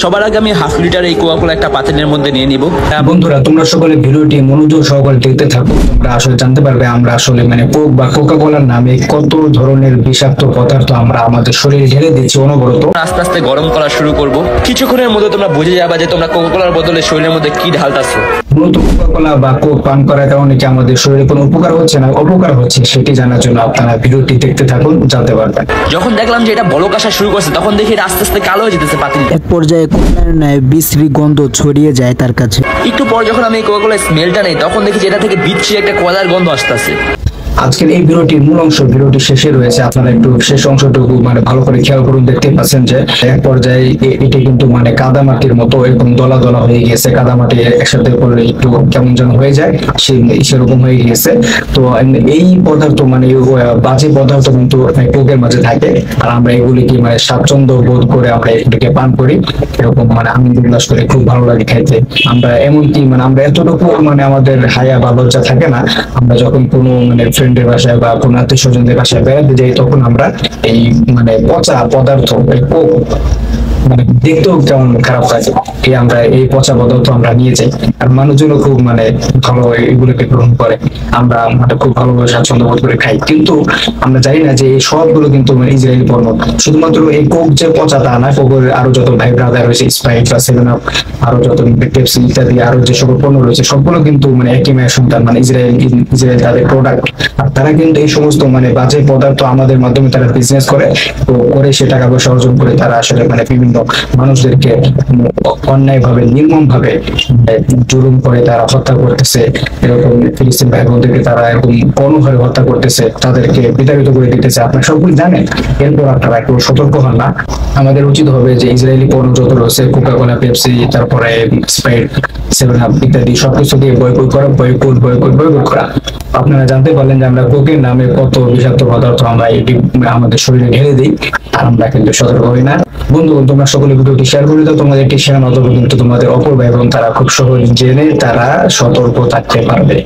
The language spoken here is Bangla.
সবার আগে আমি হাফ লিটার এই কোকা কোলা একটা পাতিলের মধ্যে নিয়ে নিব। বন্ধুরা তোমরা সকলে ভিডিওটি মনোযোগ সহকারে দেখতে থাকো, তোমরা আসলে জানতে পারবে আমরা আসলে কোক বা কোকা কোলার নামে কত ধরনের বিষাক্ত পদার্থ আমরা আমাদের শরীরে ঢেলে দিচ্ছি অনবরত। আস্তে আস্তে গরম করা শুরু করব। কিছুক্ষণের মধ্যে তোমরা বুঝে যাবে যে তোমরা কোকা কোলার বদলে শরীরের মধ্যে কি ঢালতাছো। মূলত কোকা কোলা বা কোক পান করার কারণে কি আমাদের শরীরে কোনো উপকার হচ্ছে না অপকার হচ্ছে সেটি জানার জন্য আপনারা ভিডিওটি দেখতে থাকুন, জানতে পারবেন। যখন দেখলাম যে এটা বলক আসা শুরু করছে তখন দেখি এটা আস্তে আস্তে কালো হয়ে যেতেছে পাতিলটা। এক পর্যায়ে কোনার ন্যায় বিশ্রী গন্ধ ছড়িয়ে যায় তার কাছে। একটু পর যখন আমি কোকা কোলার স্মেলটা নেই তখন দেখি যে এটা থেকে বিচ্ছিরি একটা কয়লার গন্ধ আসতেছে। আজকের এই ভিডিওটির মূল অংশ ভিডিওটি শেষে রয়েছে, আপনারা একটু শেষ অংশটুকু ভালো করে খেয়াল করুন। দেখতে পাচ্ছেন যে এক পর্যায়ে এটি কিন্তু কাদা মাটির মতো এরকম দলা দলা হয়ে গিয়েছে, কাদা মাটি একসাথে করলে একটু কেমন যেন হয়ে যায় সেরকম হয়ে গিয়েছে। তো এই পদার্থ বাজে পদার্থ কিন্তু কোকের মাঝে থাকে, আর আমরা এগুলিকে স্বাচ্ছন্দ্য বোধ করে আমরা এগুলিকে পান করি, এরকম আনন্দ উল্লাস করে খুব ভালো লাগে খাইতে। আমরা এমনকি আমরা এতটুকু আমাদের হায়া বা লজ্জা থাকে না, আমরা যখন কোনো ফ্রেন্ডের বাসায় বা কোনো আত্মীয় স্বজনদের বাসায় বেড়াতে যাই তখন আমরা এই পচা পদার্থ কোক দেখতেও কেমন খারাপ লাগে, আমরা এই পচা পদার্থ আমরা নিয়ে যাই, আর মানুষজনও খুব ভালো এগুলোকে গ্রহণ করে, আমরা খুব ভালোভাবে স্বাচ্ছন্দ্য বোধ করে খাই। কিন্তু আমরা জানি না যে এই সবগুলো কিন্তু ইসরায়েলি পণ্য। শুধুমাত্র এই কোক যে পচা তা না, কোকের আরো যত ভাই ব্রাদার রয়েছে, স্প্রাইট বা 7 আপ, আরো যত পেপসি ইত্যাদি আরো যে সকল পণ্য রয়েছে সবগুলো কিন্তু একই মায়ের সন্তান, ইসরায়েল তাদের প্রোডাক্ট। আর তারা কিন্তু এই সমস্ত বাজে পদার্থ আমাদের মাধ্যমে তারা বিজনেস করে, তো করে সে টাকা পয়সা অর্জন করে তারা আসলে বিভিন্ন মানুষদেরকে অন্যায় ভাবে নির্মম ভাবে জুলুম করে তারা হত্যা করতেছে। এরকম ফিলিস্তিন ভাই বোনদেরকে তারা এরকম গণহারে হত্যা করতেছে, তাদেরকে বিতাড়িত করে দিতেছে। আপনারা সবগুলো জানেন, এরপর আপনারা একটু সতর্ক হন না। আমাদের উচিত হবে যে ইসরায়েলি পণ্য যত রয়েছে, কোকা কোলা, পেপসি, তারপরে স্প্রাইট, 7 আপ ইত্যাদি সবকিছু দিয়ে বয়কট করা। আপনারা জানতে পারলেন যে আমরা কোকের নামে কত বিষাক্ত পদার্থ আমরা আমাদের শরীরে ঢেলে দিই, আর আমরা কিন্তু সতর্ক হই না। বন্ধু তোমরা সকলে ভিডিওটি শেয়ার করে দাও, তোমাদের একটি শেয়ার মাধ্যমে কিন্তু তোমাদের অপর ভাই বোন তারা খুব সহজ জেনে তারা সতর্ক থাকতে পারবে।